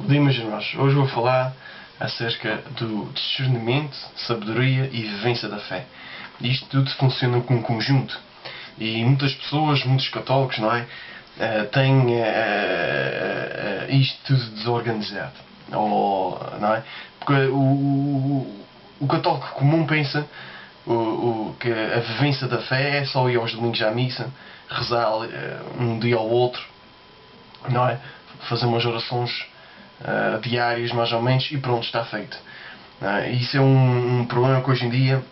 Bem, meus irmãos, hoje vou falar acerca do discernimento, sabedoria e vivência da fé. Isto tudo funciona como um conjunto. E muitas pessoas, muitos católicos, não é? Têm isto tudo desorganizado. Não é? Porque o católico comum pensa que a vivência da fé é só ir aos domingos à missa, rezar um dia ao outro, não é? Fazer umas orações diárias mais ou menos e pronto, está feito. Isso é um problema que hoje em dia,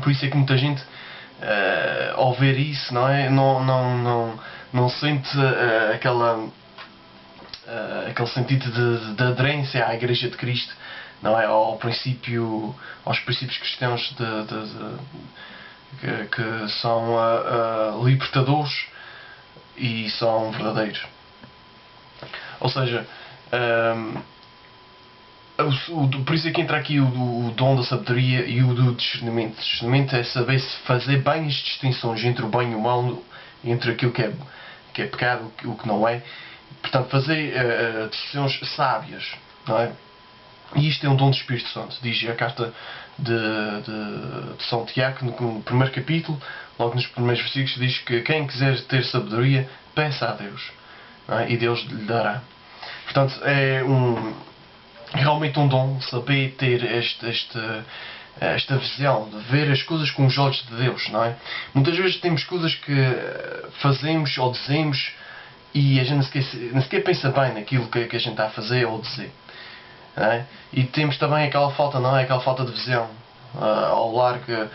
por isso é que muita gente ao ver isso, não é? Não sente aquele sentido de aderência à Igreja de Cristo, não é? Aos princípios cristãos que são libertadores e são verdadeiros. Ou seja, por isso é que entra aqui o dom da sabedoria e o do discernimento. O discernimento é saber fazer bem as distinções entre o bem e o mal, entre aquilo que é pecado e o que não é. Portanto, fazer decisões sábias, não é? E isto é um dom do Espírito Santo. Diz a carta de São Tiago, no primeiro capítulo, logo nos primeiros versículos, diz que quem quiser ter sabedoria, peça a Deus, não é? E Deus lhe dará. Portanto, é realmente um dom saber ter esta visão, de ver as coisas com os olhos de Deus, não é? Muitas vezes temos coisas que fazemos ou dizemos e a gente nem sequer pensa bem naquilo que a gente está a fazer ou dizer. Não é? E temos também aquela falta, não é? Aquela falta de visão ao largo,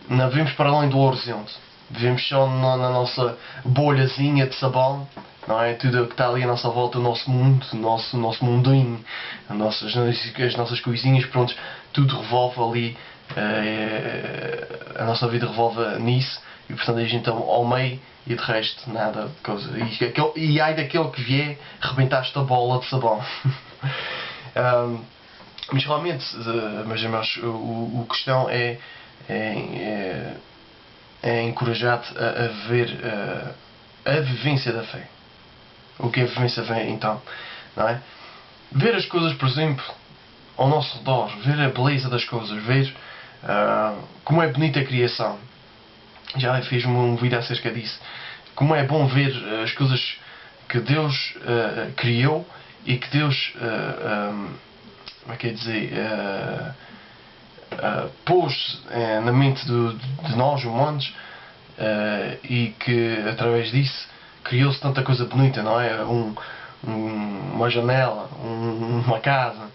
não vemos para além do horizonte. Vivemos só na nossa bolhazinha de sabão, não é? Tudo que está ali à nossa volta, o nosso mundo, o nosso mundinho, as nossas coisinhas, pronto, tudo revolve ali, a nossa vida revolve nisso, e portanto a gente está ao meio e de resto nada de coisa. E ai daquele que vier rebentar esta bola de sabão. Mas realmente, meus irmãos, o questão é encorajado a ver a vivência da fé. O que é a vivência da fé, então? Não é? Ver as coisas, por exemplo, ao nosso redor, ver a beleza das coisas, ver como é bonita a criação. Já fiz um vídeo acerca disso. Como é bom ver as coisas que Deus criou e que Deus como é que é dizer, pôs na mente de nós humanos, e que através disso criou-se tanta coisa bonita, não é? Uma janela, uma casa,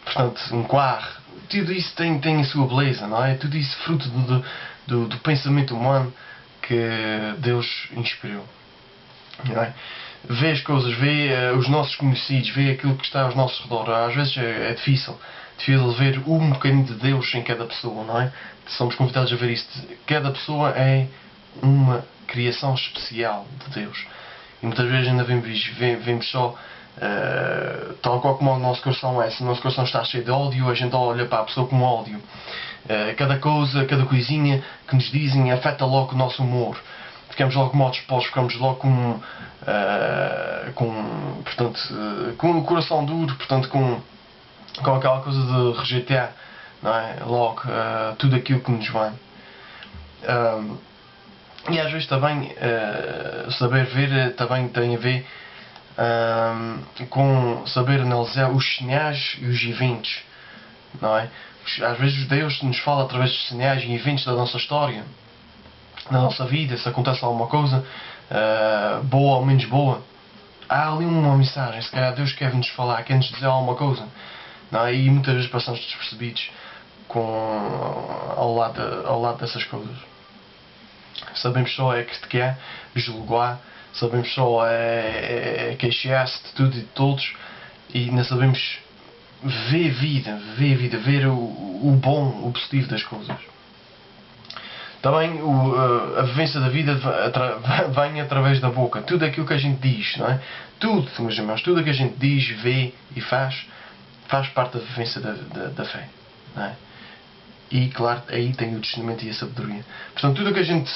portanto um carro, tudo isso tem a sua beleza, não é? Tudo isso fruto do pensamento humano que Deus inspirou, não é? Vê as coisas, vê os nossos conhecidos, vê aquilo que está aos nossos redores. Às vezes é difícil ver um bocadinho de Deus em cada pessoa, não é? Somos convidados a ver isto. Cada pessoa é uma criação especial de Deus. E muitas vezes ainda vemos só tal qual como o nosso coração é. Se o nosso coração está cheio de ódio, a gente olha para a pessoa com ódio. Cada coisinha que nos dizem afeta logo o nosso humor. Ficamos logo mal dispostos, ficamos logo com o coração duro, portanto com aquela coisa de rejeitar, não é? Logo tudo aquilo que nos vem. E às vezes também saber ver também tem a ver com saber analisar os sinais e os eventos, não é? Às vezes Deus nos fala através dos sinais e eventos da nossa história, na nossa vida. Se acontece alguma coisa boa ou menos boa, há ali uma mensagem. Se calhar Deus quer nos falar, quer nos dizer alguma coisa, não é? E muitas vezes passamos despercebidos ao lado dessas coisas. Sabemos só é criticar, julgar, sabemos só queixar-se de tudo e de todos, e não sabemos ver vida, ver o bom, o positivo das coisas. Também a vivência da vida vem através da boca. Tudo aquilo que a gente diz, não é? Tudo, meus irmãos, tudo o que a gente diz, vê e faz parte da vivência da fé, não é? E claro, aí tem o discernimento e a sabedoria. Portanto, tudo o que a gente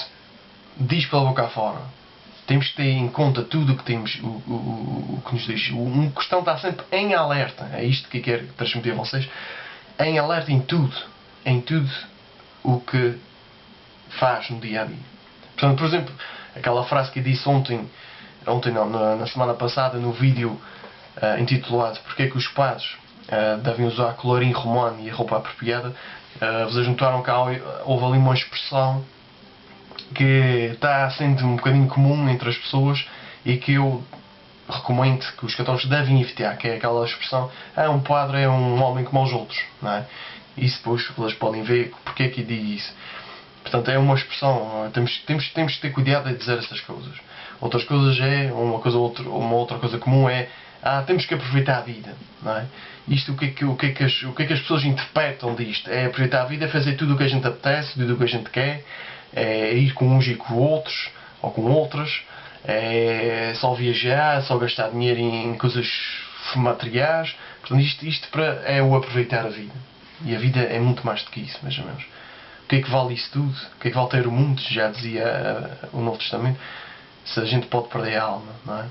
diz pela boca afora temos que ter em conta tudo o que temos, o que nos diz. Um cristão está sempre em alerta. É isto que eu quero transmitir a vocês. Em alerta em tudo o que faz no dia a dia. Portanto, por exemplo, aquela frase que eu disse na semana passada, no vídeo intitulado Porque é que os padres devem usar colorim romano e a roupa apropriada, vocês notaram que houve ali uma expressão que está sendo um bocadinho comum entre as pessoas e que eu recomendo que os católicos devem evitar, que é aquela expressão: um padre é um homem como os outros, não é? Isso depois vocês podem ver porque é que eu digo isso. Portanto, é uma expressão, temos que ter cuidado em dizer essas coisas. Outras coisas é, uma outra coisa comum é: temos que aproveitar a vida, não é? Isto, o que é que as pessoas interpretam disto? É aproveitar a vida, é fazer tudo o que a gente apetece, tudo o que a gente quer, é ir com uns e com outros, ou com outras, é só viajar, só gastar dinheiro em coisas materiais. Portanto, isto é o aproveitar a vida. E a vida é muito mais do que isso, meus amigos. O que é que vale isso tudo? O que é que vale ter o mundo? Já dizia o Novo Testamento. Se a gente pode perder a alma, não é?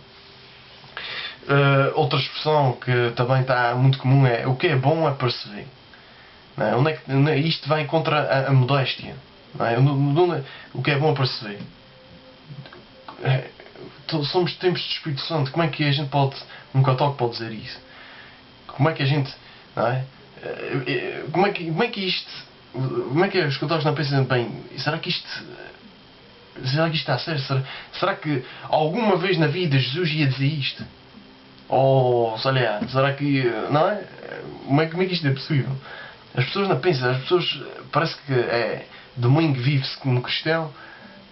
Outra expressão que também está muito comum é: o que é bom é perceber. Não é? Isto vai contra a modéstia. Não é? O que é bom é perceber. Somos tempos de Espírito Santo. Como é que a gente um católico pode dizer isso? Como é que a gente, não é? Como é que os católicos não pensam bem? Será que isto está certo? Será que alguma vez na vida Jesus ia dizer isto? Ou, sei lá, será que, não é? Como é que isto é possível? As pessoas não pensam, as pessoas, parece que domingo vive-se como cristão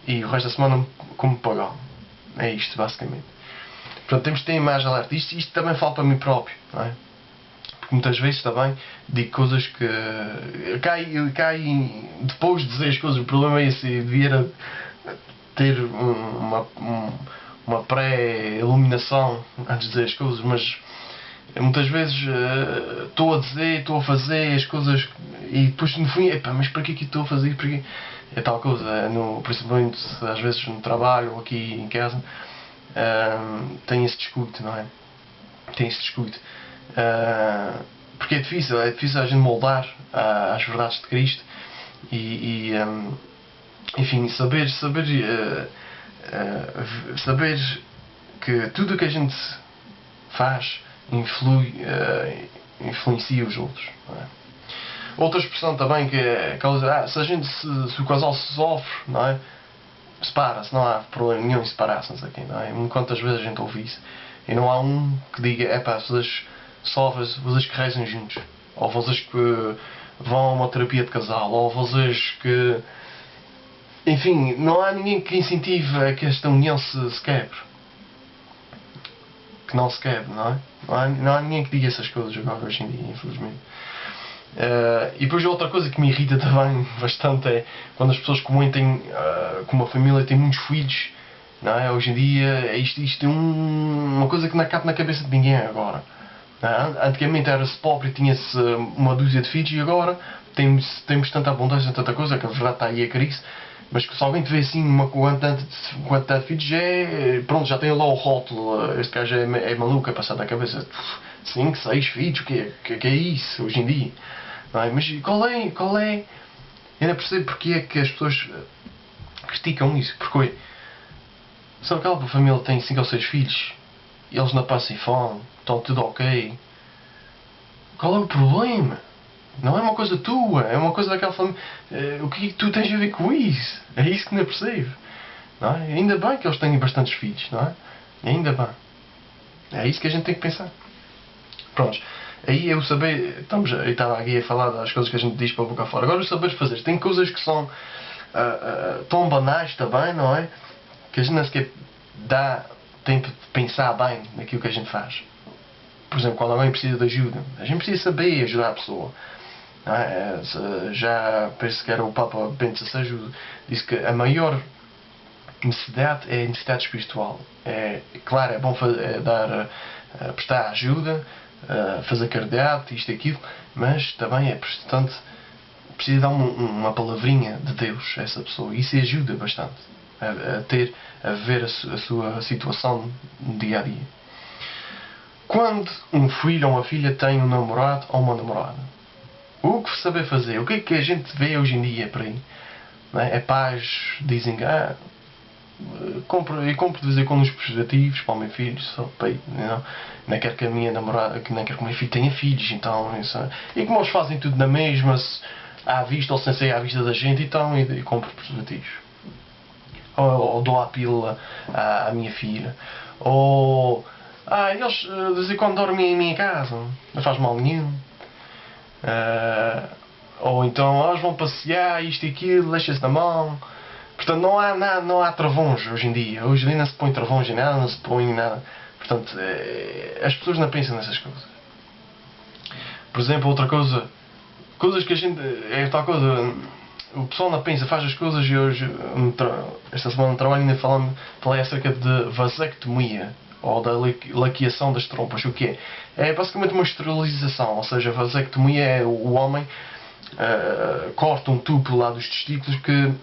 e o resto da semana como pagão. É isto, basicamente. Portanto, temos de ter mais alerta. Isto também falo para mim próprio, não é? Porque muitas vezes também digo coisas que cai depois de dizer as coisas. O problema é esse: devia ter uma pré-iluminação antes de dizer as coisas, mas muitas vezes estou a dizer, estou a fazer as coisas e depois no fim, mas para que estou a fazer? Porque é tal coisa, principalmente às vezes no trabalho ou aqui em casa, tem esse descuido, não é? Tem esse descuido. Porque é difícil a gente moldar às verdades de Cristo e enfim, saber que tudo o que a gente faz influencia os outros, não é? Outra expressão também que é se o casal se sofre, não é? Separa-se, não há problema nenhum em separar-se, não sei quem, não é? Quantas vezes a gente ouve isso e não há um que diga: vocês sofrem, vocês que rezem juntos, ou vocês que vão a uma terapia de casal, ou vocês que, enfim, não há ninguém que incentive a que esta união se quebre, que não se quebre, não é? Não há ninguém que diga essas coisas agora hoje em dia, infelizmente. E depois outra coisa que me irrita também bastante é quando as pessoas comentam que uma família tem muitos filhos, não é? Hoje em dia isto é uma coisa que não cabe na cabeça de ninguém agora, não é? Antigamente era-se pobre e tinha-se uma dúzia de filhos, e agora temos tanta abundância, tanta coisa, que a verdade está aí a crise. Mas que se alguém te vê assim uma quantidade de filhos, pronto, já tem lá o rótulo: este gajo é maluco, é passado na cabeça. 5, 6 filhos, o que é isso hoje em dia? Não é? Mas qual é? Eu ainda percebo porque é que as pessoas criticam isso. Porque se aquela família tem 5 ou 6 filhos e eles não passam fome, estão tudo ok, qual é o problema? Não é uma coisa tua, é uma coisa daquela família. O que é que tu tens a ver com isso? É isso que não percebo, não é? Ainda bem que eles têm bastantes filhos, não é? Ainda bem. É isso que a gente tem que pensar. Prontos. Aí eu saber. Eu estava aqui a falar das coisas que a gente diz para a boca fora. Agora o saber fazer. Tem coisas que são tão banais também, não é? Que a gente nem sequer dá tempo de pensar bem naquilo que a gente faz. Por exemplo, quando alguém precisa de ajuda, a gente precisa saber ajudar a pessoa. Já penso que era o Papa Bento XVI, disse que a maior necessidade é a necessidade espiritual. Claro, é bom prestar ajuda, fazer caridade, isto e aquilo, mas também é importante, precisa dar uma palavrinha de Deus a essa pessoa. Isso ajuda bastante. a ver a sua situação no dia a dia. Quando um filho ou uma filha tem um namorado ou uma namorada, o que saber fazer? O que é que a gente vê hoje em dia por aí? Não é? Pais dizem que eu compro de vez em quando uns preservativos para o meu filho, só para não quero que a minha namorada, que não quero que o meu filho tenha filhos, então isso, e como eles fazem tudo na mesma, à vista ou sem ser à vista da gente, então e compro preservativos. Ou dou a pílula à minha filha. Ou eles de vez em quando dormem em minha casa, não faz mal nenhum. Ou então eles vão passear, isto e aquilo, deixa-se na mão. Portanto, não há travões hoje em dia. Hoje em dia não se põe travões em nada, não se põe nada. Portanto, as pessoas não pensam nessas coisas. Por exemplo, outra coisa, coisas que a gente. É tal coisa. O pessoal não pensa, faz as coisas e hoje, esta semana no trabalho, ainda falei acerca de vasectomia, ou da laqueação das trompas. O que é? É basicamente uma esterilização, ou seja, a vasectomia é o homem corta um tubo lá dos testículos que,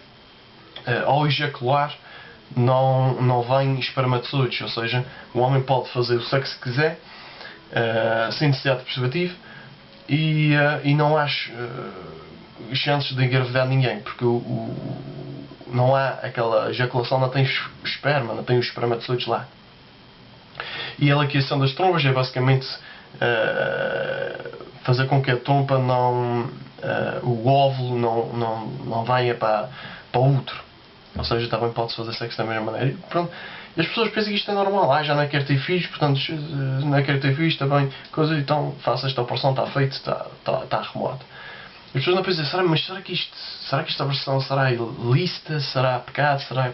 ao ejacular, não vem espermatozoides, ou seja, o homem pode fazer o sexo que quiser, sem necessidade de preservativo, e não há chances de engravidar ninguém, porque não há aquela ejaculação, não tem esperma, não tem os espermatozoides lá. E a laqueação das trompas é basicamente fazer com que a trompa o óvulo não venha para o útero. Ou seja, também pode-se fazer sexo da mesma maneira. E, pronto. E as pessoas pensam que isto é normal. Já não quero ter filhos, portanto, não quero ter filhos também. Coisa, então faço esta operação, está feito, está arrumado. As pessoas não pensam, mas será que esta operação será ilícita? Será pecado? Será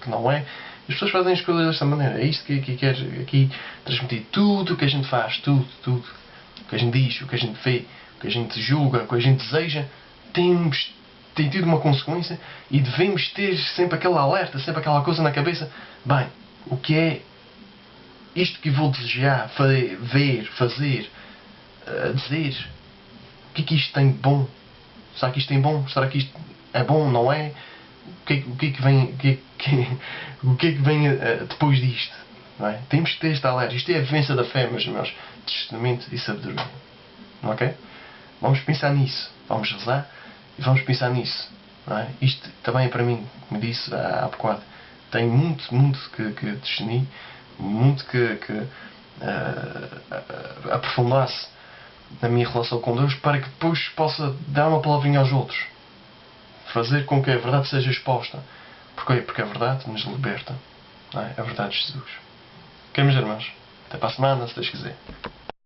que não é? As pessoas fazem as coisas desta maneira. É isto que quero aqui transmitir. Tudo o que a gente faz, tudo. O que a gente diz, o que a gente vê, o que a gente julga, o que a gente deseja, tem tido uma consequência e devemos ter sempre aquele alerta, sempre aquela coisa na cabeça. Bem, o que é isto que vou desejar, ver, fazer, dizer? O que é que isto tem de bom? Será que isto tem bom? Será que isto é bom? Não é? O que é que vem depois disto? Não é? Temos que ter este alerta. Isto é a vivência da fé, meus irmãos. Testamento e sabedoria. Ok? Vamos pensar nisso. Vamos rezar e vamos pensar nisso. Não é? Isto também é para mim, como disse há bocado. Tenho muito que discernir, muito que aprofundar-se na minha relação com Deus, para que depois possa dar uma palavrinha aos outros. Fazer com que a verdade seja exposta. Porquê? Porque a verdade nos liberta. Não é? A verdade de Jesus. Ok, meus irmãos? Até para a semana, se Deus quiser.